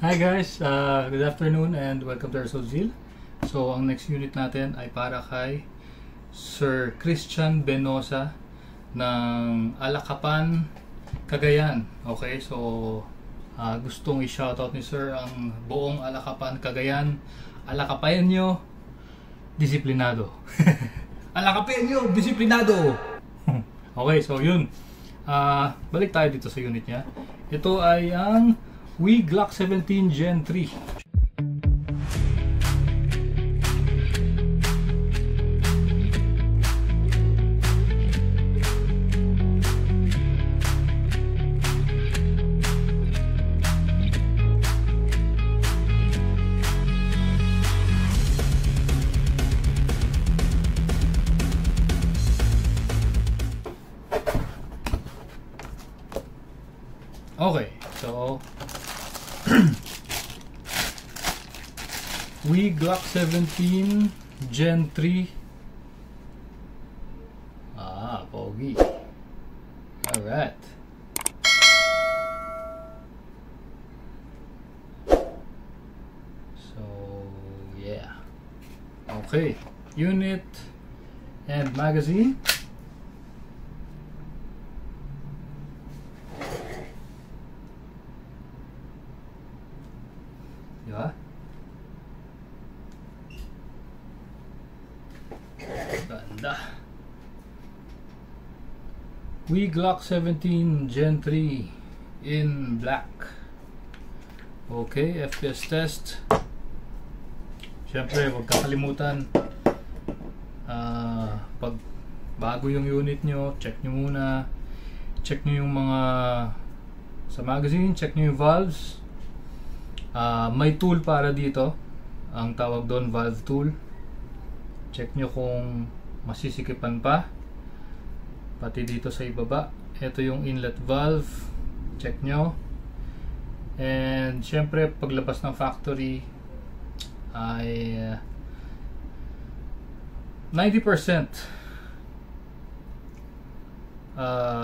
Hi guys, good afternoon and welcome to Airsoft Zeal. So ang next unit natin ay para kay Sir Christian Benosa ng Alacapan, Cagayan. Okay, so gustong i-shoutout ni Sir ang buong Alacapan, Cagayan. Alacapaño, disiplinado. Alacapaño, disiplinado. Okay, so yun. Balik tayo dito sa unit niya. Ito ay ang WE Glock 17 Gen 3. Okay, so WE Glock 17 Gen 3. Pogi. Alright. So, yeah. Okay. Unit and magazine. Diba? Ganda. WE Glock 17 Gen 3 in black. Okay, FPS test. Siyempre, huwag kakalimutan, pag bago yung unit nyo, check nyo muna. Check nyo yung mga sa magazine, check nyo yung valves. May tool para dito, ang tawag doon valve tool. Check nyo kung masisikipan pa, pati dito sa ibaba. Ito yung inlet valve, check nyo. And syempre paglabas ng factory ay 90%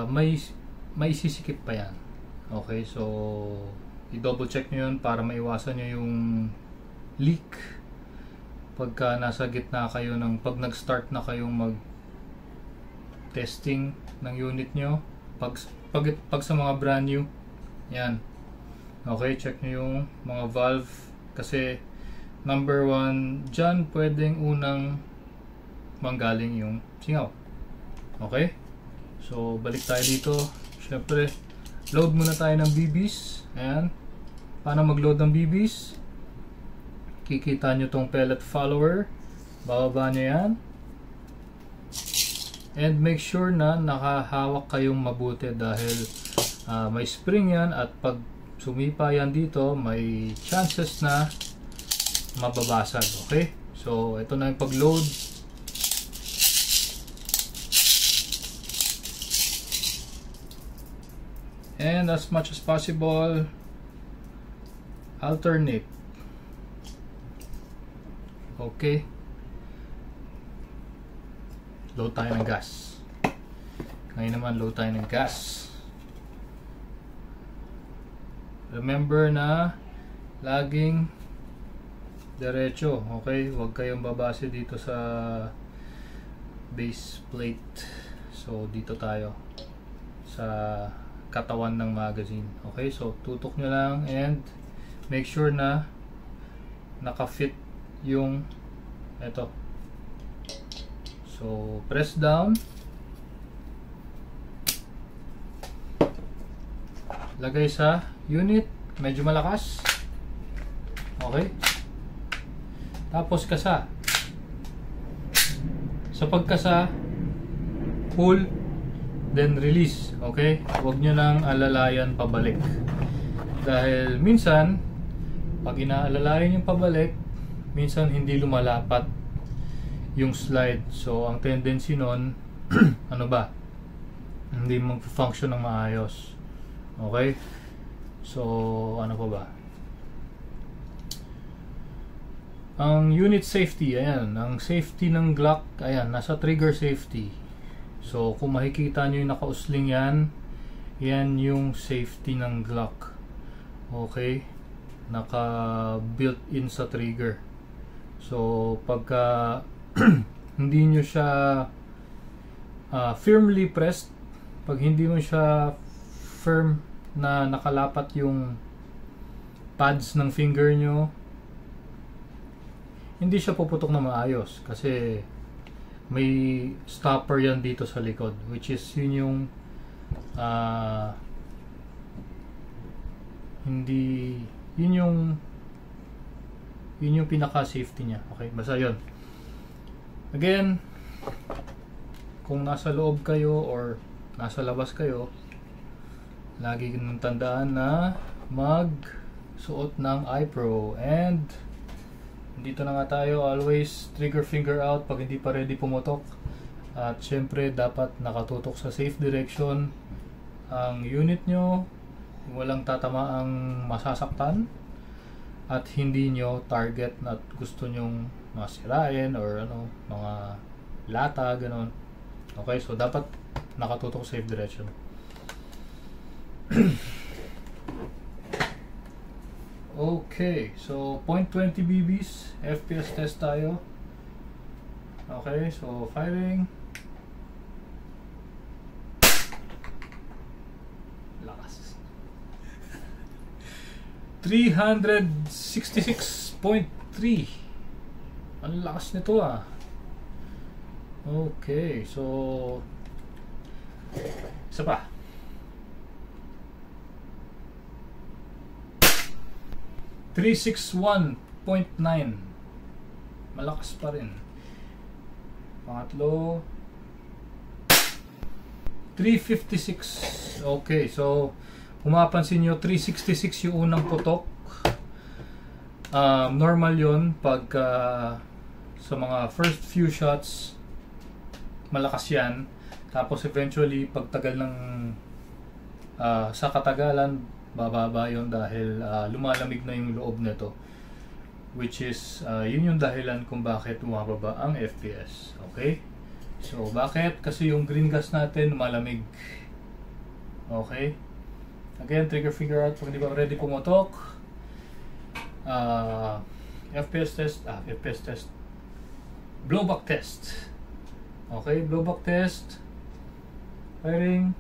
may sisikip pa yan. Okay, so i-double check nyo yun para maiwasan nyo yung leak pagka nasa gitna kayo ng pag nag-start na kayong mag testing ng unit nyo, pag sa mga brand new yan. Okay, check nyo yung mga valve kasi number 1 dyan pwedeng unang manggaling yung singaw. Okay, so balik tayo dito. Syempre load muna tayo ng BBs. Ayan. Paano mag-load ng BBs? Kikita nyo tong pellet follower. Bababa nyo yan. And make sure na nakahawak kayong mabuti dahil may spring yan at pag sumipa yan dito, may chances na mababasag. Okay? So, ito na yung pag-load. And as much as possible, alternate. Okay. Load tayo ng gas. Ngayon naman, load tayo ng gas. Remember na laging diretso. Okay? Huwag kayong babase dito sa base plate. So, dito tayo sa katawan ng magazine. Okay? So, tutok nyo lang and make sure na naka-fit yung ito. So, press down. Lagay sa unit. Medyo malakas. Okay. Tapos kasa. Sa pagkasa, pull, then release. Okay? Huwag nyo nang alalayan pabalik. Dahil minsan, pag inaalalayan yung pabalik, minsan hindi lumalapat yung slide. So, ang tendency nun, ano ba? Hindi mag-function ng maayos. Okay? So, ano pa ba? Ang unit safety, ayan. Ang safety ng Glock, ayan, nasa trigger safety. So, kung makikita nyo yung nakausling yan, yan yung safety ng Glock. Okay? naka built in sa trigger. So pagka hindi nyo siya firmly pressed, pag hindi mo siya firm na nakalapat yung pads ng finger nyo, hindi siya puputok na maayos kasi may stopper yan dito sa likod, which is yun yung pinaka safety niya. Okay, basta yun. Again, kung nasa loob kayo or nasa labas kayo, lagi nang tandaan na magsuot ng iPro. And dito na nga tayo, always trigger finger out pag hindi pa ready pumutok. At syempre dapat nakatutok sa safe direction ang unit nyo, walang tatamaang masasaktan, at hindi nyo target na gusto nyong masirain or mga lata, ganon. Okay, so dapat nakatutok sa safe direction. Okay, so 0.20 BBs, FPS test tayo. Okay, so firing. Lakas. 366.3. Ang lakas nito ah. Okay, so isa pa. 361.9. Malakas pa rin. Pangatlo, 356. Okay, so kung mapapansin nyo, 366 yung unang putok. Normal yun pag sa mga first few shots malakas yan, tapos eventually pagtagal ng sa katagalan bababa yun dahil lumalamig na yung loob nito, which is yun yung dahilan kung bakit bumababa ang FPS. Okay, so bakit? Kasi yung green gas natin malamig. Okay, again, trigger finger out pag hindi pa ready pumotok. FPS test, blowback test. Okay, blowback test. Firing.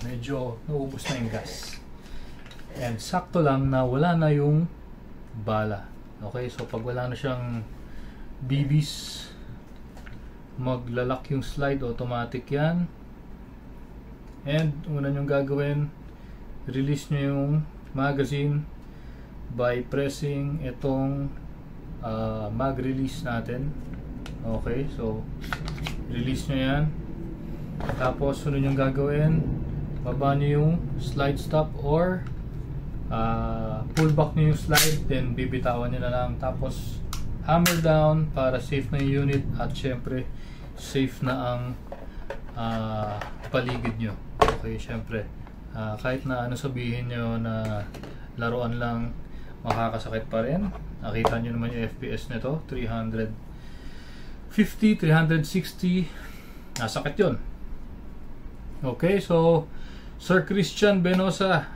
Medyo naubos na yung gas. And sakto lang na wala na yung bala. Okay, so pag wala na siyang BBs, maglalak yung slide, automatic yan. And una nyong gagawin, release nyo yung magazine by pressing itong mag release natin. Okay, so release nyo yan. Tapos sunod yung gagawin, baba nyo yung slide stop or pull back nyo yung slide, then bibitawan nyo na lang. Tapos hammer down para safe na yung unit at syempre safe na ang paligid nyo. Okay, syempre kahit na ano sabihin nyo na laruan lang, makakasakit pa rin. Nakita nyo naman yung FPS nito, 350, 360, nasakit yun. Okay, so Sir Christian Benosa,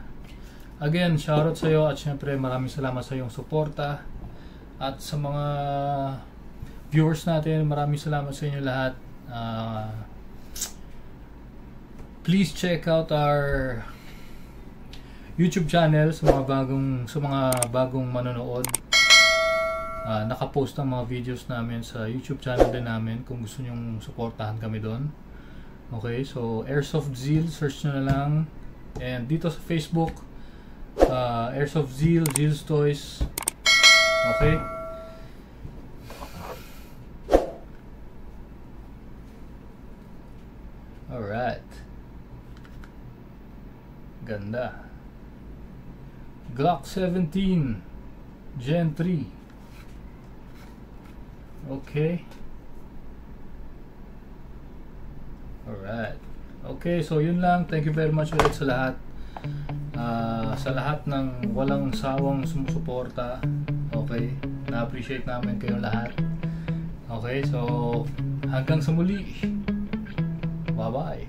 again, shoutout sa iyo at syempre maraming salamat sa iyong suporta. At sa mga viewers natin, maraming salamat sa inyo lahat. Please check out our YouTube channel sa mga bagong manonood. Nakapost ang mga videos namin sa YouTube channel din namin kung gusto nyong suportahan kami doon. Okay, so Airsoft Zeal, search nyo na lang. And dito sa Facebook, Airsoft Zeal, Zeal's Toys. Okay. Alright. Ganda. Glock 17 Gen 3. Okay. Alright. Okay, so yun lang. Thank you very much ulit sa lahat. Sa lahat ng walang sawang sumusuporta. Okay. Na-appreciate namin kayong lahat. Okay, so hanggang sa muli. Bye-bye.